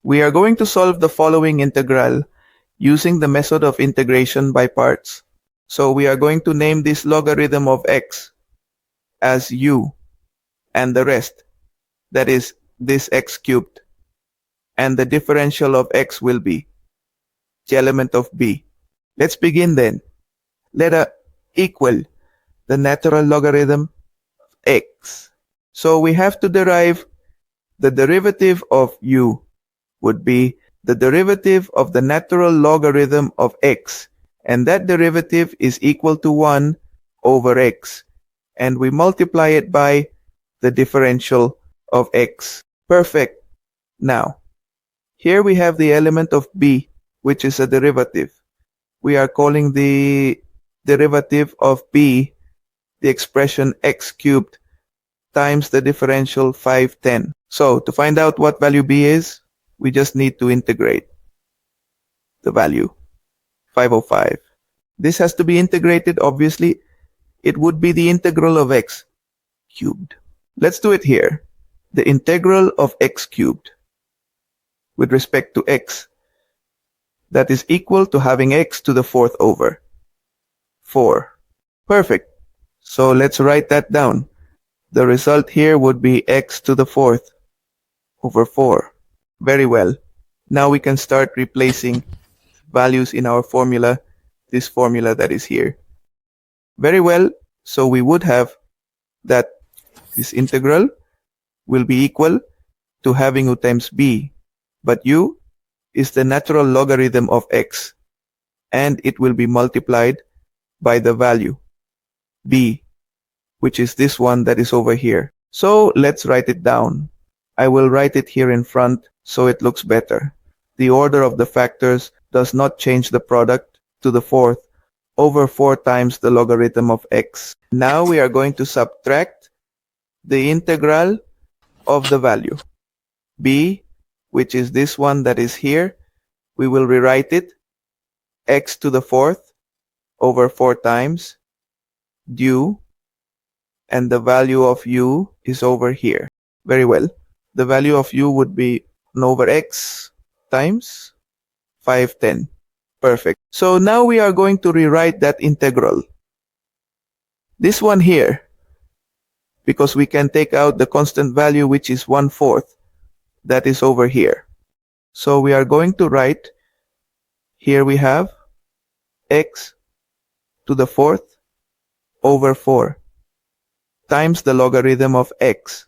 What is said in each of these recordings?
We are going to solve the following integral using the method of integration by parts. So we are going to name this logarithm of x as u and the rest, that is this x cubed, and the differential of x will be the element of b. Let's begin then. Let a equal the natural logarithm of x. So we have to derive the derivative of u would be the derivative of the natural logarithm of x, and that derivative is equal to 1 over x, and we multiply it by the differential of x. Perfect. Now, here we have the element of b, which is a derivative. We are calling the derivative of b the expression x cubed times the differential 510. So to find out what value b is, we just need to integrate the value 505. This has to be integrated, obviously. It would be the integral of x cubed. Let's do it here. The integral of x cubed with respect to x, that is equal to having x to the fourth over 4. Perfect. So let's write that down. The result here would be x to the fourth over 4. Very well. Now we can start replacing values in our formula, this formula that is here. Very well. So we would have that this integral will be equal to having u times b, but u is the natural logarithm of x, and it will be multiplied by the value b, which is this one that is over here. So let's write it down. I will write it here in front so it looks better. The order of the factors does not change the product to the fourth over 4 times the logarithm of x. Now we are going to subtract the integral of the value b, which is this one that is here. We will rewrite it x to the fourth over 4 times due, and the value of u is over here. Very well. The value of u would be 1 over x times 510. Perfect. So now we are going to rewrite that integral. This one here, because we can take out the constant value, which is 1/4. That is over here. So we are going to write, here we have x to the fourth over 4 times the logarithm of x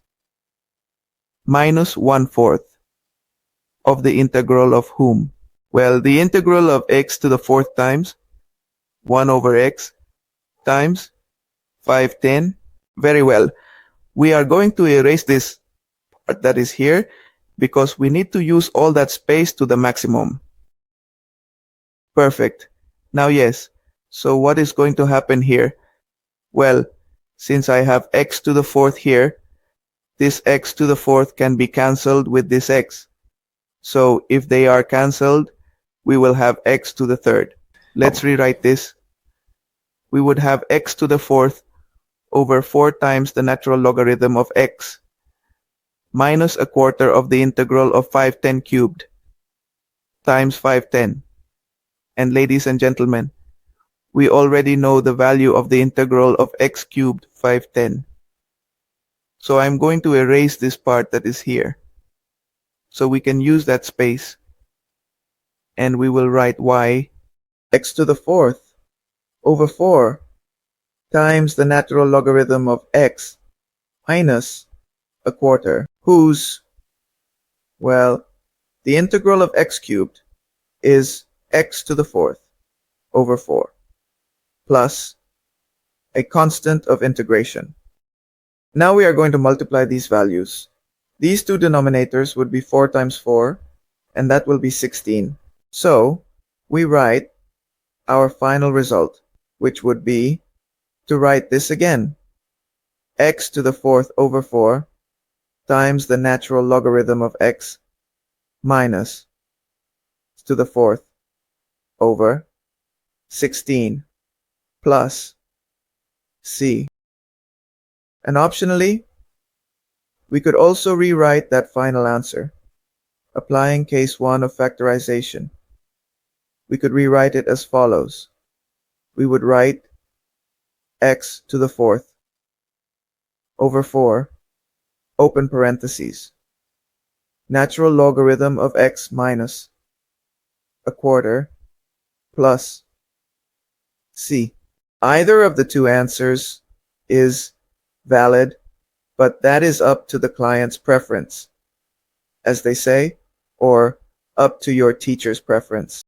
minus 1/4 of the integral of whom? Well, the integral of x to the fourth times 1 over x times 510. Very well. We are going to erase this part that is here because we need to use all that space to the maximum. Perfect. Now yes. So what is going to happen here? Well, since I have x to the fourth here, this x to the fourth can be cancelled with this x. So if they are cancelled, we will have x to the third. Let's rewrite this. We would have x to the fourth over 4 times the natural logarithm of x minus 1/4 of the integral of 510 cubed times 510. And ladies and gentlemen, we already know the value of the integral of x cubed 510. So I'm going to erase this part that is here, so we can use that space, and we will write y x to the fourth over 4 times the natural logarithm of x minus 1/4, whose, well, the integral of x cubed is x to the fourth over 4 plus a constant of integration. Now we are going to multiply these values. These two denominators would be 4 times 4, and that will be 16. So we write our final result, which would be to write this again. X to the fourth over 4 times the natural logarithm of x minus to the fourth over 16 plus c. And optionally, we could also rewrite that final answer Applying case 1 of factorization, we could rewrite it as follows. We would write x to the fourth over 4, open parentheses, natural logarithm of x minus a quarter plus c. Either of the two answers is valid, but that is up to the client's preference, as they say, or up to your teacher's preference.